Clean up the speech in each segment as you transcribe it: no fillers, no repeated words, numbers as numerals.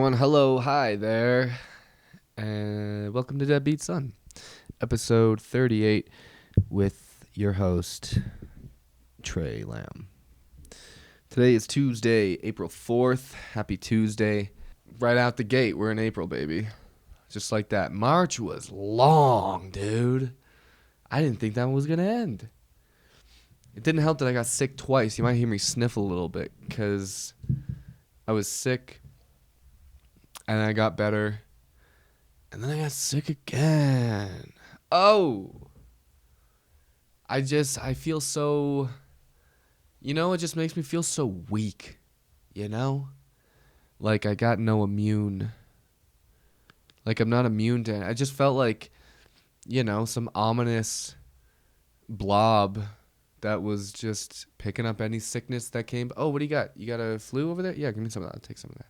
everyone. Hello, hi there, and welcome to Deadbeat Son, episode 38, with your host, Tré Lamb. Today is Tuesday, April 4th. Happy Tuesday. Right out the gate, we're in April, baby. Just like that. March was long, dude. I didn't think that one was going to end. It didn't help that I got sick twice. You might hear me sniffle a little bit, because I was sick, and I got better, and then I got sick again. Oh! I feel so, it just makes me feel so weak, Like I got no immune. Like I'm not immune to it. I just felt like, some ominous blob that was just picking up any sickness that came. Oh, what do you got? You got a flu over there? Yeah, give me some of that. I'll take some of that.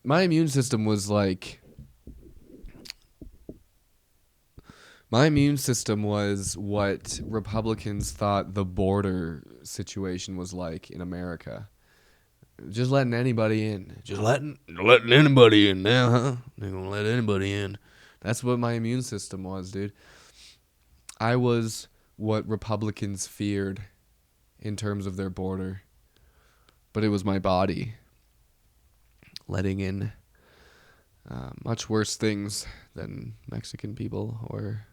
My immune system was like... My immune system was what Republicans thought the border situation was like in America. Just letting anybody in. Just letting anybody in now, huh? They're going to let anybody in. That's what my immune system was, dude. I was what Republicans feared in terms of their border. But it was my body letting in much worse things than Mexican people or...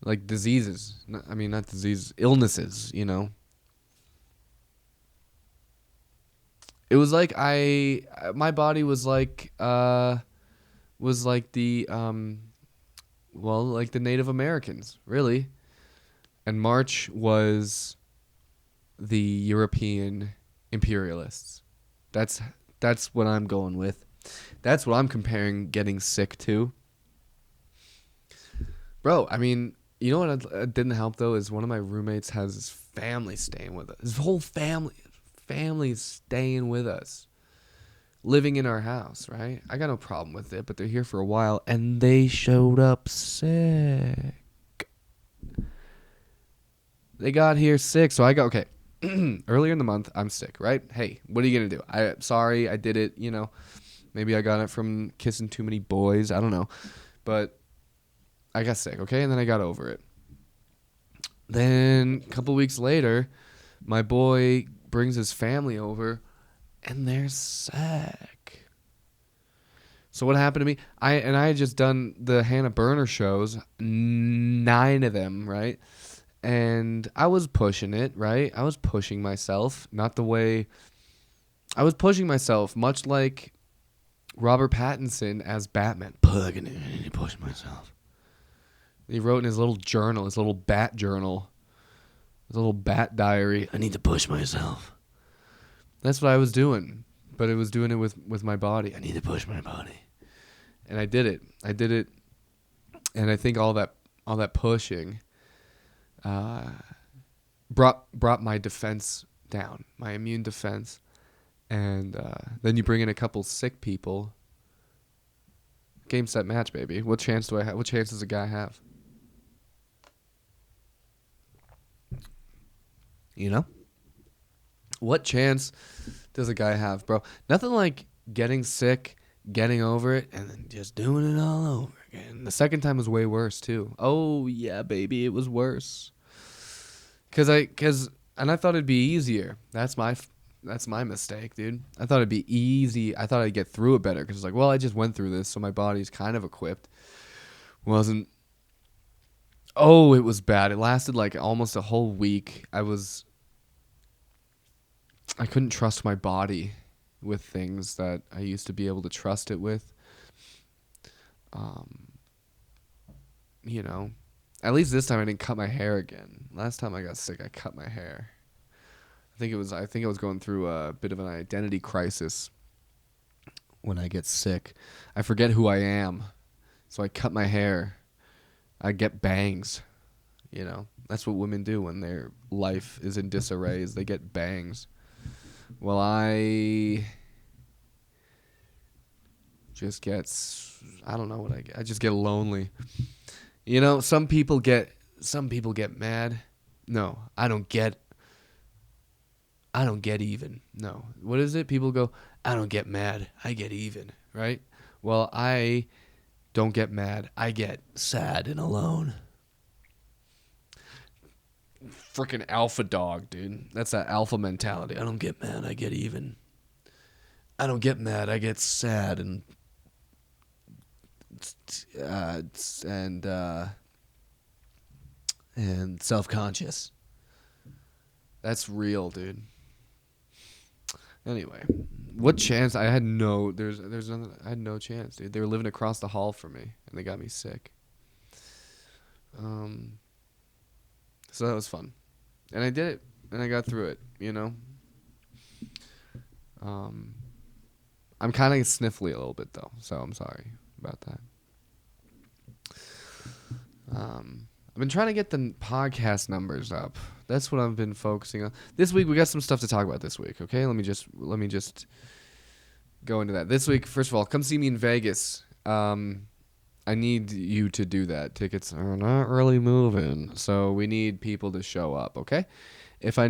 like diseases. Not diseases, illnesses, It was like my body was like the, like the Native Americans, really. And March was the European imperialists. That's what I'm going with. That's what I'm comparing getting sick to. Bro, you know what didn't help, though, is one of my roommates has his family staying with us. His whole family's staying with us. Living in our house, right? I got no problem with it, but they're here for a while, and they showed up sick. They got here sick, so I go, okay, earlier in the month, I'm sick, right? Hey, what are you going to do? Sorry, I did it, Maybe I got it from kissing too many boys. I don't know. But... I got sick, okay? And then I got over it. Then a couple weeks later, my boy brings his family over, and they're sick. So what happened to me? I had just done the Hannah Berner shows, 9 of them, right? And I was pushing it, right? I was pushing myself, not the way... I was pushing myself, much like Robert Pattinson as Batman. I need to push myself. He wrote in his little journal, his little bat journal, his little bat diary, I need to push myself. That's what I was doing, but I was doing it with my body. I need to push my body. And I did it. And I think all that pushing brought my defense down, my immune defense. And then you bring in a couple sick people. Game, set, match, baby. What chance do I have? What chance does a guy have? What chance does a guy have, bro? Nothing like getting sick, getting over it, and then just doing it all over again. The second time was way worse, too. Oh, yeah, baby, it was worse. And I thought it'd be easier. That's my mistake, dude. I thought it'd be easy. I thought I'd get through it better, because it's like, well, I just went through this, so my body's kind of equipped. Wasn't. Oh, it was bad. It lasted like almost a whole week. I couldn't trust my body with things that I used to be able to trust it with. At least this time I didn't cut my hair again. Last time I got sick, I cut my hair. I think I was going through a bit of an identity crisis when I get sick. I forget who I am, so I cut my hair. I get bangs, That's what women do when their life is in disarray, is they get bangs. Well, I just get, I don't know what I get. I just get lonely. Some people get mad. No, I don't get even. No. What is it? People go, I don't get mad. I get even, right? Well, I don't get mad. I get sad and alone. Freaking alpha dog, dude. That's that alpha mentality. I don't get mad. I get even. I don't get mad. I get sad uh, and uh, and self-conscious. That's real, dude. Anyway, what chance? I had no. There's nothing. I had no chance, dude. They were living across the hall from me, and they got me sick. So that was fun, and I did it, and I got through it. You know. I'm kind of sniffly a little bit though, so I'm sorry about that. I've been trying to get the podcast numbers up. That's what I've been focusing on. This week we got some stuff to talk about this week, okay? Let me just go into that. This week, first of all, come see me in Vegas. I need you to do that. Tickets are not really moving, so we need people to show up, okay? If I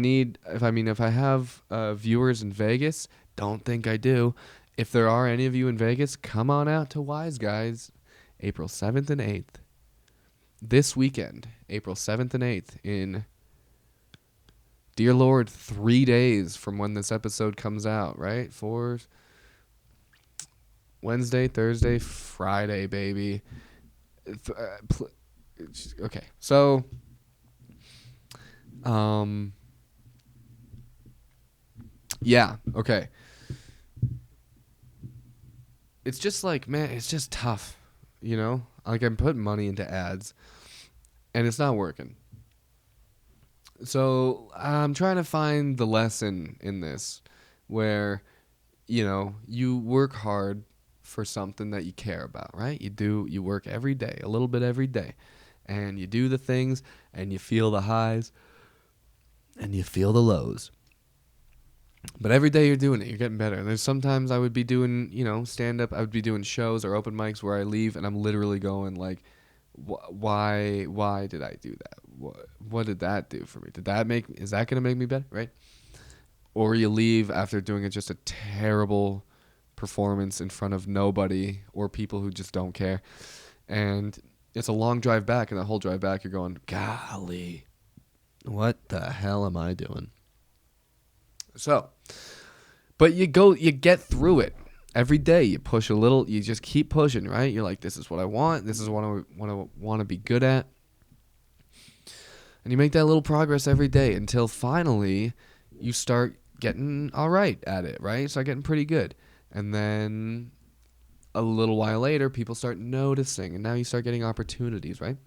have viewers in Vegas, don't think I do. If there are any of you in Vegas, come on out to Wise Guys, April 7th and 8th. This weekend, April 7th and 8th, in, dear Lord, 3 days from when this episode comes out, right? For Wednesday, Thursday, Friday, baby. Okay, so, yeah, okay. It's just like, man, it's just tough, you know? Like, I'm putting money into ads, and it's not working. So I'm trying to find the lesson in this where, you work hard for something that you care about, right? You work every day, a little bit every day, and you do the things, and you feel the highs, and you feel the lows. But every day you're doing it, you're getting better. And there's sometimes I would be doing, stand-up. I would be doing shows or open mics where I leave and I'm literally going like, why did I do that? What did that do for me? Is that going to make me better, right? Or you leave after doing just a terrible performance in front of nobody or people who just don't care. And it's a long drive back, and the whole drive back you're going, golly, what the hell am I doing? So, but you get through it every day. You push a little, you just keep pushing, right? You're like, this is what I want. This is what I want to be good at. And you make that little progress every day until finally you start getting all right at it, right? Start getting pretty good. And then a little while later, people start noticing, and now you start getting opportunities, right?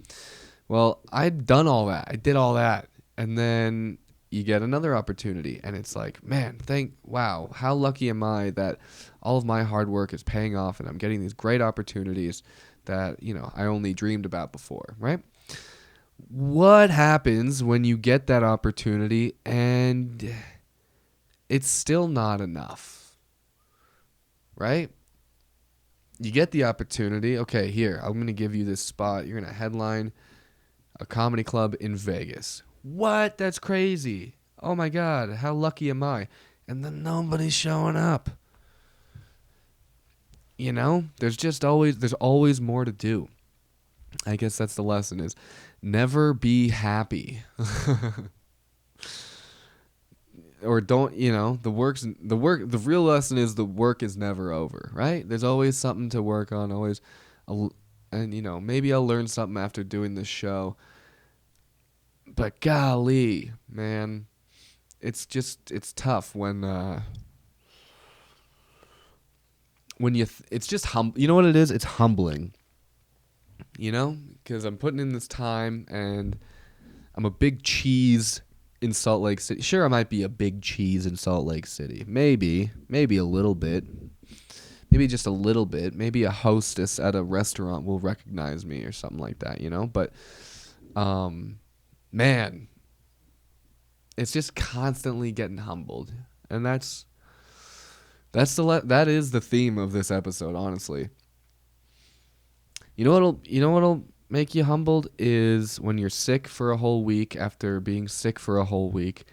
Well, I'd done all that. I did all that. And then you get another opportunity, and it's like, man, wow, how lucky am I that all of my hard work is paying off, and I'm getting these great opportunities that, I only dreamed about before, right? What happens when you get that opportunity and it's still not enough, right? You get the opportunity. Okay, here, I'm going to give you this spot. You're going to headline a comedy club in Vegas. What? That's crazy. Oh my God, how lucky am I? And then nobody's showing up. There's always more to do. I guess that's the lesson, is never be happy. Or don't, the real lesson is the work is never over, right? There's always something to work on, and maybe I'll learn something after doing this show. But golly, man, it's tough when it's just you know what it is? It's humbling, because I'm putting in this time and I'm a big cheese in Salt Lake City. Sure, I might be a big cheese in Salt Lake City. Maybe a little bit. Maybe just a little bit. Maybe a hostess at a restaurant will recognize me or something like that, But, man, it's just constantly getting humbled. And that is the theme of this episode, honestly. You know what'll make you humbled is when you're sick for a whole week after being sick for a whole week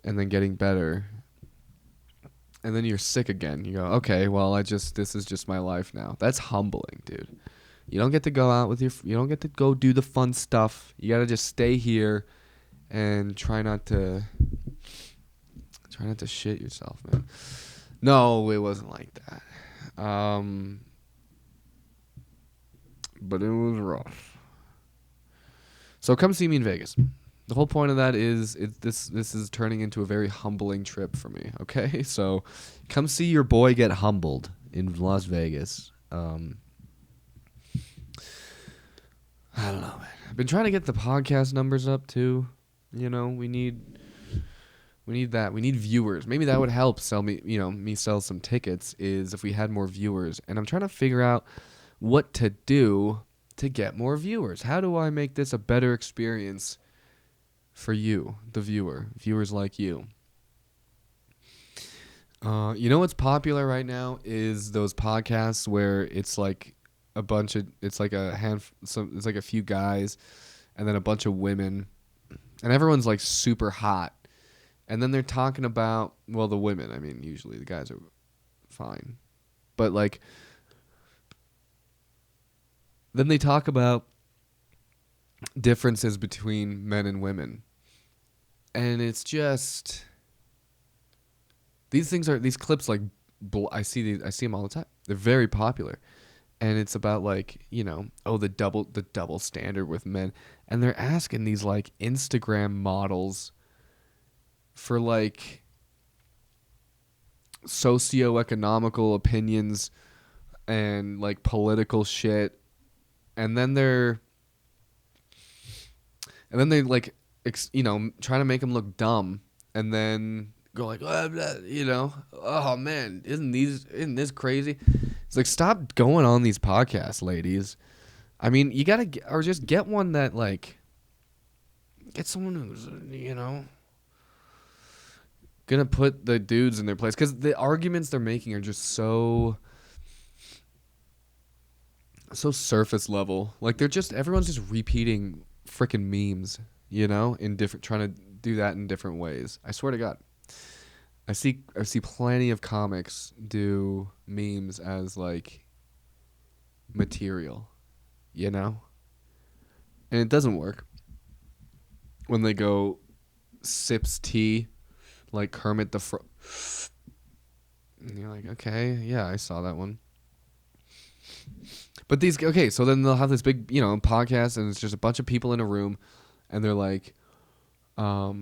and then getting better. and then you're sick again. You go, okay, well, this is just my life now. That's humbling, dude. You don't get to go out with you don't get to go do the fun stuff. You got to just stay here and try not to shit yourself, man. No, it wasn't like that. But it was rough. So come see me in Vegas. The whole point of that is this is turning into a very humbling trip for me, okay? So come see your boy get humbled in Las Vegas. I don't know, man. I've been trying to get the podcast numbers up too. You know, we need that. We need viewers. Maybe that would help sell me sell some tickets is if we had more viewers. And I'm trying to figure out what to do to get more viewers. How do I make this a better experience for you, the viewers like you? You know what's popular right now is those podcasts where it's like it's like a few guys and then a bunch of women and everyone's like super hot. And then they're talking about, well, the women, I mean, usually the guys are fine. But like then they talk about differences between men and women. And it's just these clips like I see them all the time. They're very popular. And it's about like, the double standard with men. And they're asking these like Instagram models for like socio-economical opinions and like political shit. And then they like trying to make them look dumb and then go like, oh man, isn't this crazy? It's like, stop going on these podcasts, ladies. I mean, you gotta or just get one that like get someone who's gonna put the dudes in their place, because the arguments they're making are just so surface level. Like everyone's just repeating freaking memes, trying to do that in different ways. I swear to God. I see plenty of comics do memes as like material, and it doesn't work. When they go sips tea like Kermit the Frog, and you're like, okay, yeah, I saw that one. But so then they'll have this big, podcast, and it's just a bunch of people in a room, and they're like, oh,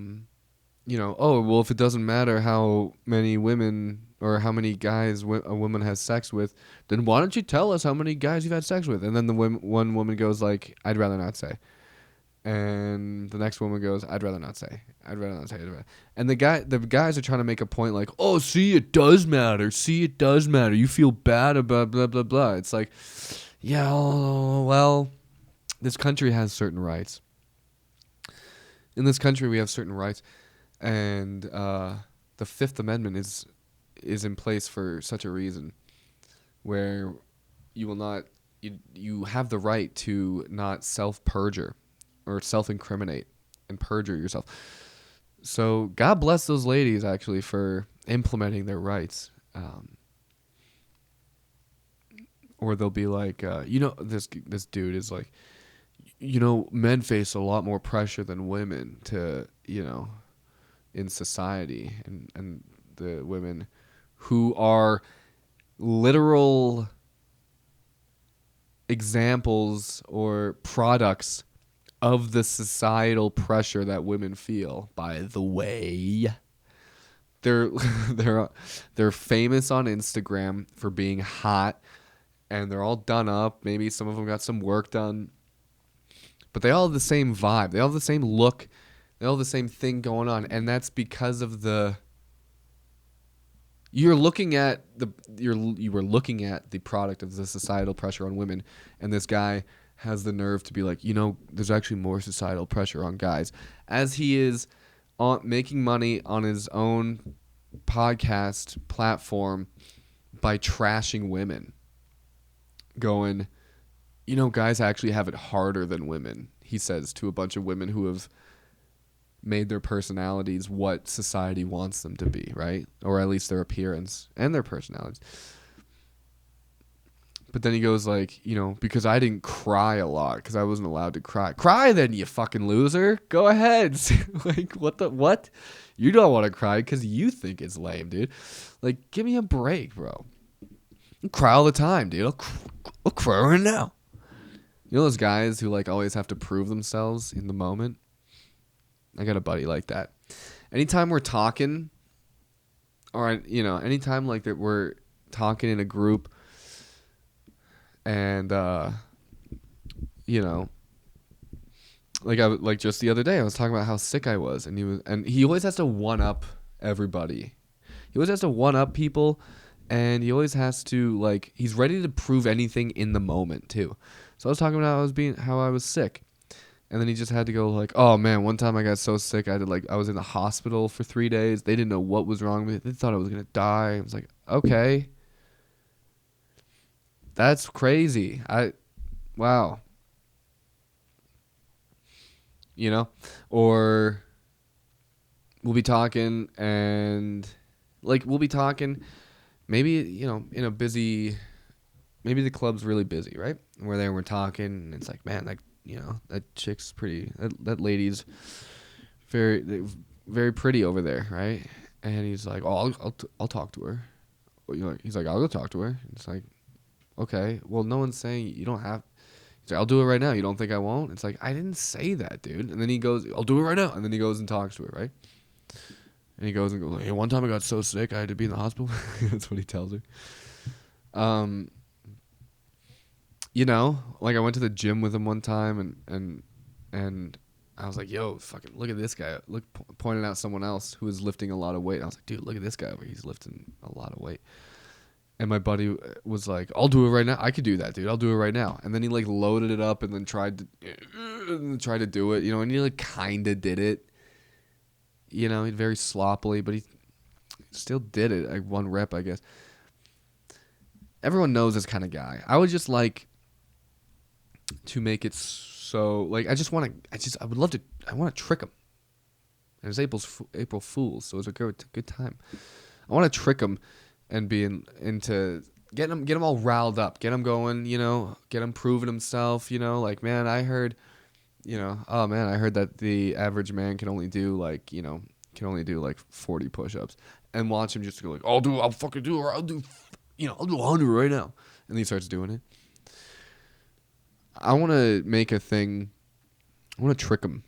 well, if it doesn't matter how many women or how many guys a woman has sex with, then why don't you tell us how many guys you've had sex with? And then one woman goes like, I'd rather not say. And the next woman goes, I'd rather not say. And the guys are trying to make a point like, oh, see, it does matter. You feel bad about blah, blah, blah. It's like, yeah, well, this country has certain rights. In this country, we have certain rights. And the Fifth Amendment is in place for such a reason, where you will not you have the right to not self-perjure or self-incriminate and perjure yourself. So God bless those ladies actually for implementing their rights. Or they'll be like, this dude is like, men face a lot more pressure than women to, in society, and the women who are literal examples or products of the societal pressure that women feel. By the way, they're famous on Instagram for being hot, and they're all done up. Maybe some of them got some work done, but they all have the same vibe. They all have the same look. They all have the same thing going on, and that's because of you were looking at the product of the societal pressure on women, and this guy has the nerve to be like, there's actually more societal pressure on guys, as he is making money on his own podcast platform by trashing women, going, guys actually have it harder than women, he says to a bunch of women who have made their personalities what society wants them to be, right? Or at least their appearance and their personalities. But then he goes like, because I didn't cry a lot because I wasn't allowed to cry. Cry then, you fucking loser. Go ahead. Like, what? You don't want to cry because you think it's lame, dude. Like, give me a break, bro. I cry all the time, dude. I'll cry right now. You know those guys who like always have to prove themselves in the moment? I got a buddy like that. Anytime we're talking, or anytime like that we're talking in a group, and like just the other day I was talking about how sick I was, and he always has to one up everybody. He always has to one up people, and he always has to like he's ready to prove anything in the moment too. So I was talking about how I was sick. And then he just had to go like, oh man, one time I got so sick I was in the hospital for 3 days. They didn't know what was wrong with me. They thought I was gonna die. I was like, okay. That's crazy. Wow. Or we'll be talking maybe, in a busy, maybe the club's really busy, right? And we're there and we're talking and it's like, man, like, that chick's pretty, that lady's very, very pretty over there, right? And he's like, oh, I'll talk to her. He's like, I'll go talk to her. It's like, okay, well, no one's saying you don't have. He's like, I'll do it right now. You don't think I won't? It's like, I didn't say that, dude. And then he goes, I'll do it right now. And then he goes and talks to her, right? And he goes, hey, one time I got so sick I had to be in the hospital. That's what he tells her. Like I went to the gym with him one time and I was like, yo, fucking look at this guy. Pointing out someone else who was lifting a lot of weight. I was like, dude, look at this guy over here. He's lifting a lot of weight. And my buddy was like, I'll do it right now. I could do that, dude. I'll do it right now. And then he like loaded it up and then tried to do it, and he like kind of did it. Very sloppily, but he still did it. Like one rep, I guess. Everyone knows this kind of guy. I would just like to make it so like I want to trick him. And it was April Fool's, so it was a good time. I want to trick him and be into get him all riled up, get him going, get him proving himself, like, man, I heard, oh man, I heard that the average man can only do like 40 push-ups, and watch him just go like, I'll fucking do it, or I'll do 100 right now, and he starts doing it. I want to make a thing. I want to trick him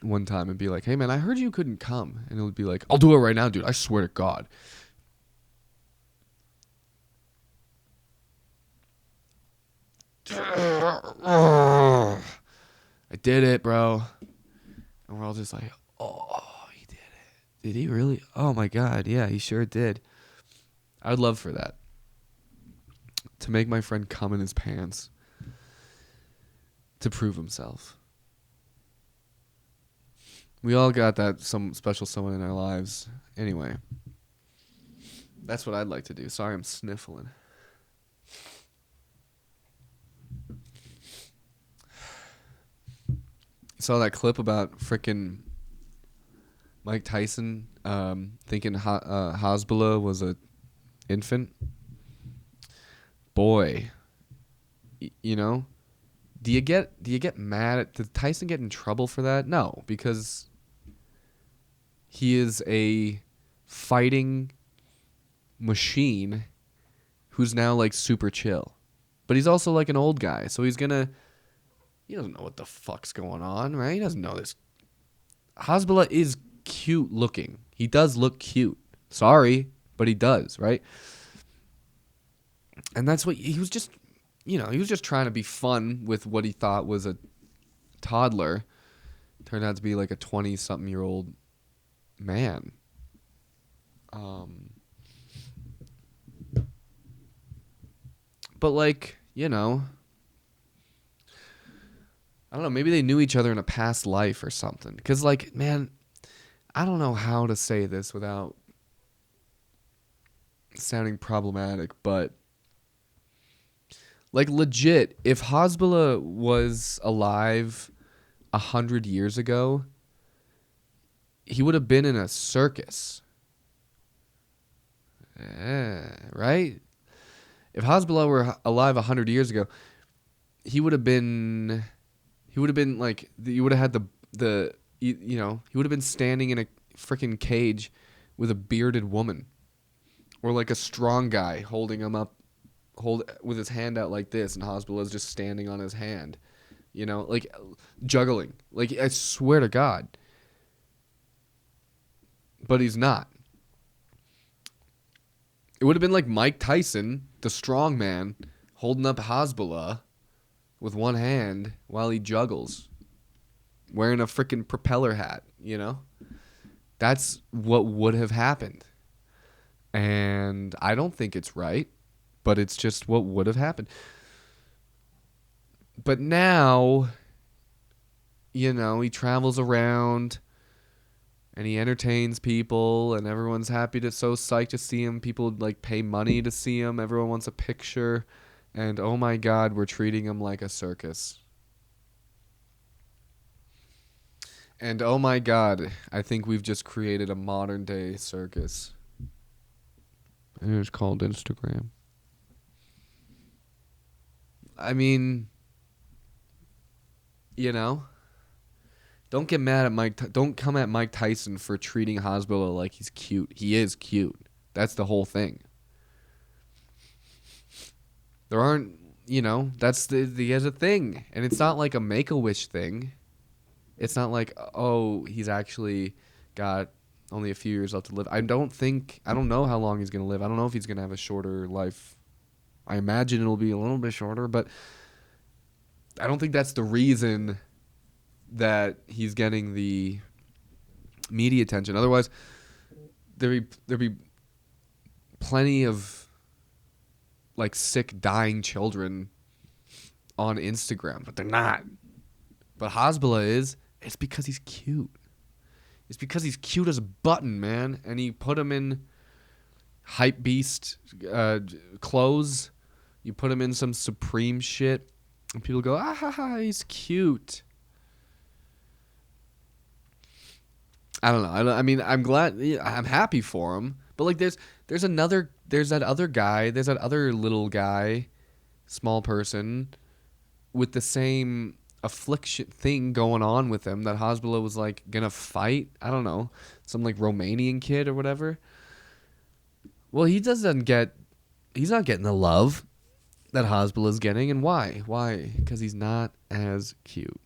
one time and be like, hey man, I heard you couldn't come, and he'll be like, I'll do it right now, dude. I swear to God. I did it, bro. And we're all just like, oh, he did it. Did he really? Oh my God, yeah, he sure did. I would love for that. To make my friend come in his pants. To prove himself. We all got that some special someone in our lives. Anyway. That's what I'd like to do. Sorry, I'm sniffling. Saw that clip about frickin' Mike Tyson thinking Hasbula was a infant. Boy, do you get mad did Tyson get in trouble for that? No, because he is a fighting machine who's now like super chill. But he's also like an old guy, so he doesn't know what the fuck's going on, right? He doesn't know this. Hasbula is cute looking. He does look cute. Sorry, but he does, right? And that's what he was just, he was just trying to be fun with what he thought was a toddler. Turned out to be like a 20-something-year-old man. But like, I don't know, maybe they knew each other in a past life or something. Because, like, man, I don't know how to say this without sounding problematic, but, like, legit, if Hasbula was alive 100 years ago, he would have been in a circus. Right? If Hasbula were alive 100 years ago, he would have been like, you would have had he would have been standing in a freaking cage with a bearded woman, or like a strong guy holding him up, with his hand out like this, and Hasbula's just standing on his hand, like juggling. Like, I swear to God. But he's not. It would have been like Mike Tyson, the strong man, holding up Hasbula with one hand while he juggles, wearing a freaking propeller hat, That's what would have happened. And I don't think it's right, but it's just what would have happened. But now, he travels around and he entertains people, and everyone's so psyched to see him. People like pay money to see him. Everyone wants a picture. And oh my God, we're treating him like a circus. And oh my God, I think we've just created a modern day circus. And it's called Instagram. I mean, don't get mad at Mike. Don't come at Mike Tyson for treating Hasbula like he's cute. He is cute. That's the whole thing. There aren't, that's he has a thing. And it's not like a Make-A-Wish thing. It's not like, oh, he's actually got only a few years left to live. I don't know how long he's going to live. I don't know if he's going to have a shorter life. I imagine it'll be a little bit shorter, but I don't think that's the reason that he's getting the media attention. Otherwise, there'd be plenty of like sick, dying children on Instagram, but they're not. But Hasbula is. It's because he's cute. It's because he's cute as a button, man. And he put him in hype beast clothes. You put him in some Supreme shit, and people go, ah ha ha, he's cute. I don't know. I mean, I'm glad. I'm happy for him. But like, there's that other guy. There's that other little guy, small person, with the same affliction thing going on with him that Hasbula was like gonna fight. I don't know, some like Romanian kid or whatever. Well, he's not getting the love that Hasbula's getting, and why? Why? Because he's not as cute.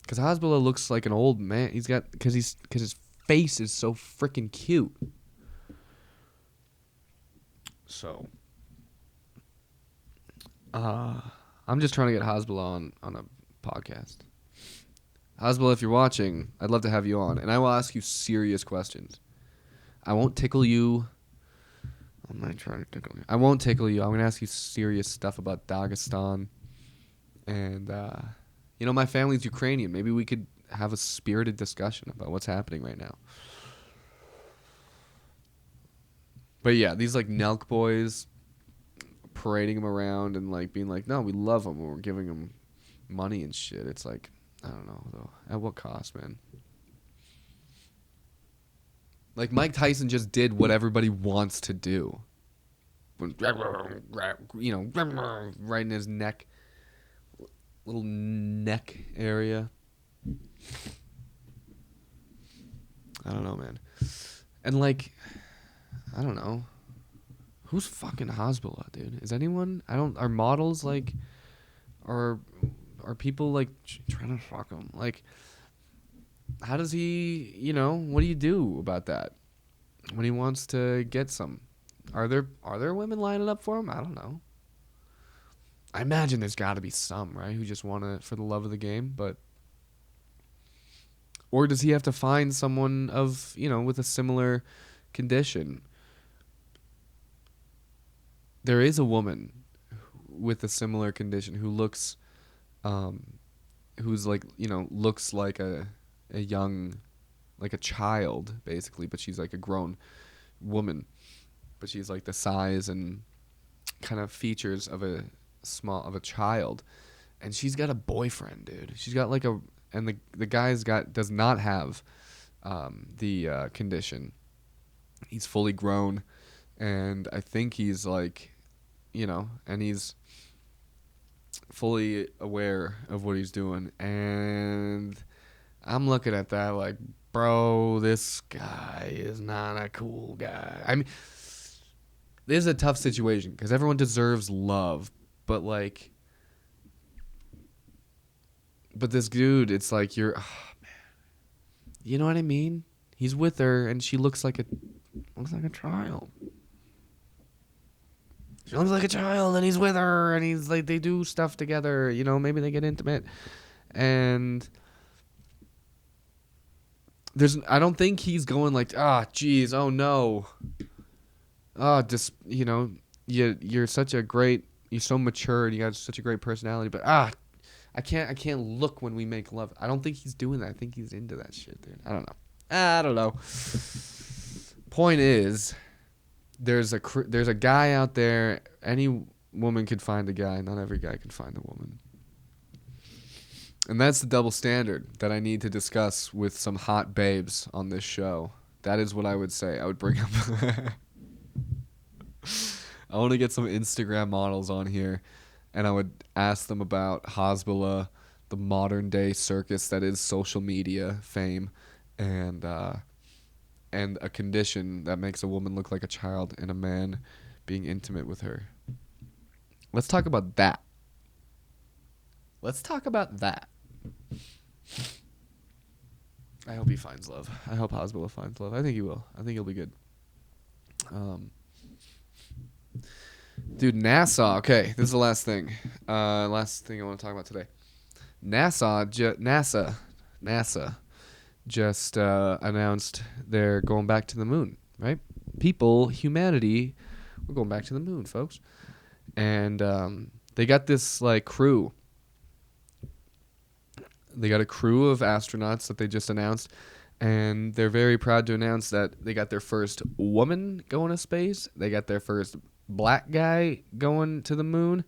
Because Hasbula looks like an old man. Because his face is so freaking cute. So, I'm just trying to get Hasbula on a podcast. Hasbula, if you're watching, I'd love to have you on, and I will ask you serious questions. I won't tickle you. I'm not trying to tickle you. I won't tickle you. I'm going to ask you serious stuff about Dagestan. And, my family's Ukrainian. Maybe we could have a spirited discussion about what's happening right now. But yeah, these like Nelk boys parading him around and like being like, no, we love him. We're giving him money and shit. It's like, I don't know, though. At what cost, man? Like, Mike Tyson just did what everybody wants to do. Right in his neck. Little neck area. I don't know, man. And, like, I don't know. Who's fucking Hasbula, dude? Is anyone? Are models, like, are people, like, trying to fuck him? Like, how does he, what do you do about that when he wants to get some? Are there women lining up for him? I don't know. I imagine there's got to be some, right, who just want it for the love of the game, but... Or does he have to find someone with a similar condition? There is a woman with a similar condition who looks, who's like, looks like a young, like a child, basically, but she's like a grown woman. But she's like the size and kind of features of a child. And she's got a boyfriend, dude. She's got like and the guy's does not have the condition. He's fully grown, and I think he's like, and he's fully aware of what he's doing. And I'm looking at that like, bro, this guy is not a cool guy. I mean, this is a tough situation because everyone deserves love, but like, but this dude, it's like man, you know what I mean? He's with her, and she looks like a child. She looks like a child, and he's with her, and he's like, they do stuff together. Maybe they get intimate, and I don't think he's going like, geez, oh no, just you're so mature, and you got such a great personality, but I can't look when we make love. I don't think he's doing that. I think he's into that shit, dude. I don't know. Point is, there's a guy out there. Any woman could find a guy. Not every guy can find a woman. And that's the double standard that I need to discuss with some hot babes on this show. That is what I would say. I would bring up. I want to get some Instagram models on here, and I would ask them about Hasbula, the modern day circus that is social media fame, and a condition that makes a woman look like a child and a man being intimate with her. Let's talk about that. I hope he finds love. I hope Hasbula finds love. I think he will. I think he'll be good. Dude, NASA. Okay, this is the last thing. Last thing I want to talk about today. NASA just announced they're going back to the moon, right? Humanity, we're going back to the moon, folks. And they got this like crew. They got a crew of astronauts that they just announced, and they're very proud to announce that they got their first woman going to space. They got their first black guy going to the moon,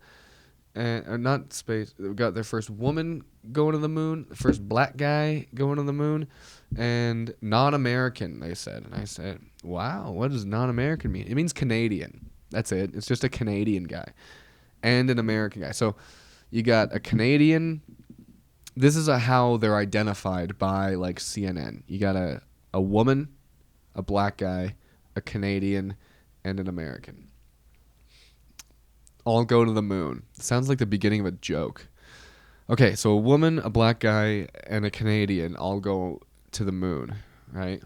or not space. They got their first woman going to the moon, the first black guy going to the moon, and non-American, they said. And I said, wow, what does non-American mean? It means Canadian. That's it. It's just a Canadian guy and an American guy. So you got a Canadian. This is how they're identified by like CNN. You got a woman, a black guy, a Canadian, and an American. All go to the moon. Sounds like the beginning of a joke. Okay, so a woman, a black guy, and a Canadian all go to the moon, right?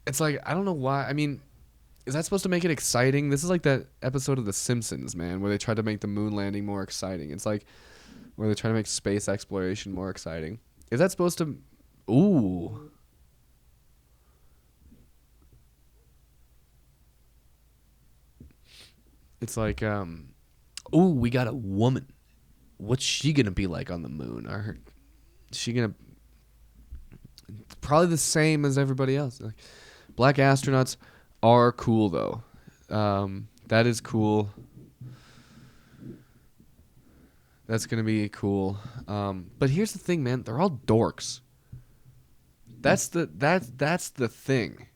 It's like, I don't know why. I mean, is that supposed to make it exciting? This is like that episode of The Simpsons, man, where they tried to make the moon landing more exciting. It's like where they try to make space exploration more exciting. Is that supposed to... Ooh. It's like, ooh, we got a woman. What's she going to be like on the moon? Is she going to... Probably the same as everybody else. Like, black astronauts are cool, though. That is cool. That's going to be cool. But here's the thing, man. They're all dorks. That's the thing.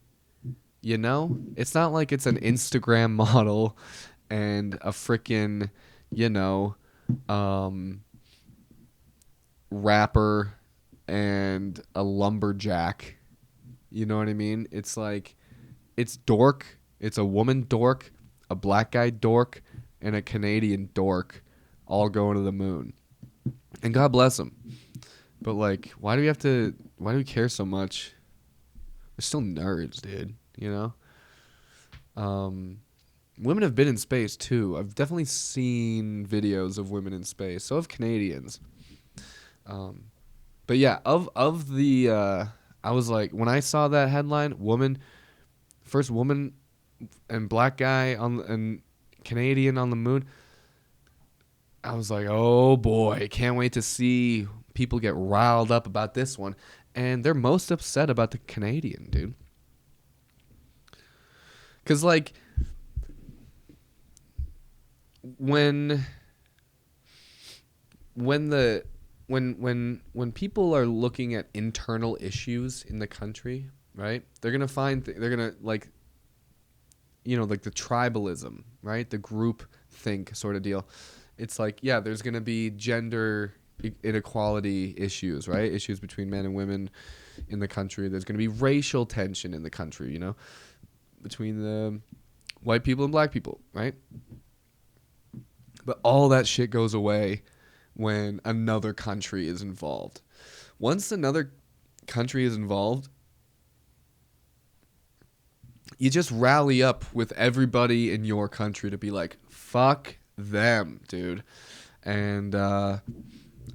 You know? It's not like it's an Instagram model and a freaking, rapper and a lumberjack. You know what I mean? It's like, it's dork. It's a woman dork, a black guy dork, and a Canadian dork all going to the moon. And God bless them. But like, why do we care so much? We're still nerds, dude, Women have been in space too. I've definitely seen videos of women in space. So have Canadians. But yeah, of the I was like, when I saw that headline, first woman and black guy and Canadian on the moon, I was like, oh boy, can't wait to see people get riled up about this one. And they're most upset about the Canadian, dude. Because like, when the when people are looking at internal issues in the country, right? They're gonna find they're gonna like, like the tribalism, right? The group think sort of deal. It's like, yeah, there's gonna be gender inequality issues, right? Issues between men and women in the country. There's gonna be racial tension in the country, between the white people and black people, right? But all that shit goes away when another country is involved. Once another country is involved, you just rally up with everybody in your country to be like, fuck them, dude. And I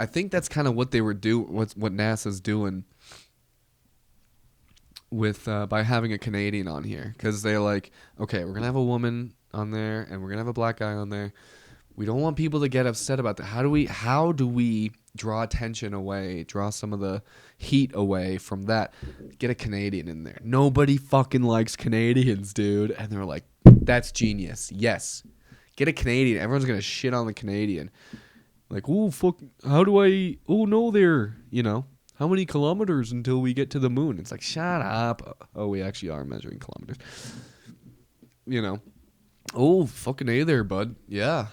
think that's kind of what they were doing, what NASA's doing with by having a Canadian on here. Because they're like, okay, we're going to have a woman on there and we're going to have a black guy on there. We don't want people to get upset about that. How do we draw attention away, draw some of the heat away from that? Get a Canadian in there. Nobody fucking likes Canadians, dude. And they're like, that's genius. Yes. Get a Canadian. Everyone's going to shit on the Canadian. Like, oh, fuck, no, there, how many kilometers until we get to the moon? It's like, shut up. Oh, we actually are measuring kilometers. Oh, fucking A there, bud. Yeah.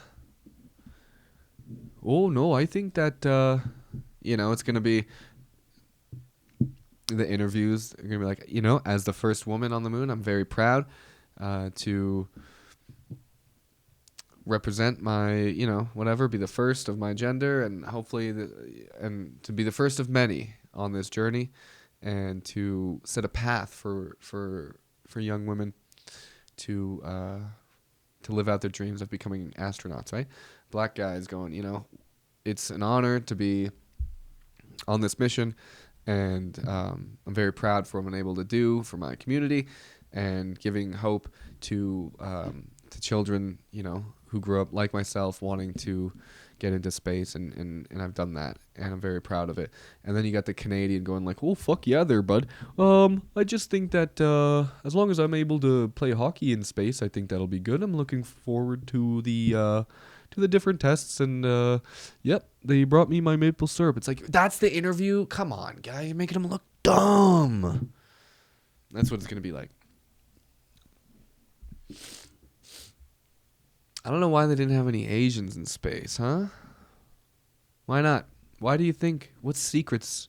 Oh, no, I think that, it's going to be the interviews are going to be like, as the first woman on the moon, I'm very proud to represent my, whatever, be the first of my gender and hopefully, and to be the first of many on this journey and to set a path for young women to live out their dreams of becoming astronauts, right? Black guys going, it's an honor to be on this mission, and I'm very proud for what I'm able to do for my community and giving hope to children, who grew up like myself wanting to get into space, and I've done that, and I'm very proud of it. And then you got the Canadian going like, oh, fuck yeah there, bud. I just think that as long as I'm able to play hockey in space, I think that'll be good. I'm looking forward to the different tests, and yep, they brought me my maple syrup. It's like, that's the interview? Come on, guy, you're making them look dumb. That's what it's going to be like. I don't know why they didn't have any Asians in space, huh? Why not? Why do you think? What secrets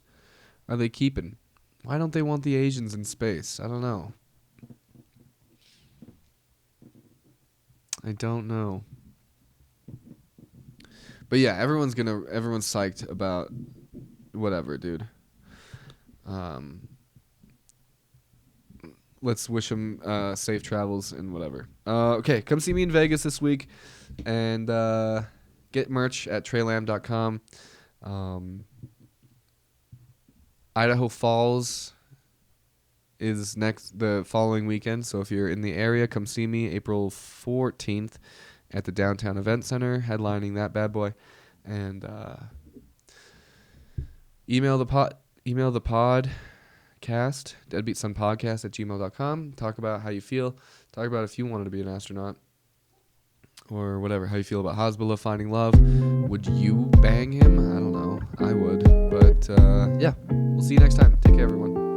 are they keeping? Why don't they want the Asians in space? I don't know. I don't know. But yeah, everyone's psyched about whatever, dude. Let's wish them safe travels and whatever. Okay, come see me in Vegas this week, and get merch at TréLamb.com. Idaho Falls is the following weekend, so if you're in the area, come see me April 14th at the Downtown Event Center, headlining that bad boy. And email the podcast, Deadbeat Son podcast at gmail.com. Talk about how you feel. Talk about if you wanted to be an astronaut or whatever, how you feel about Hasbula finding love. Would you bang him? I don't know. I would. But yeah, we'll see you next time. Take care, everyone.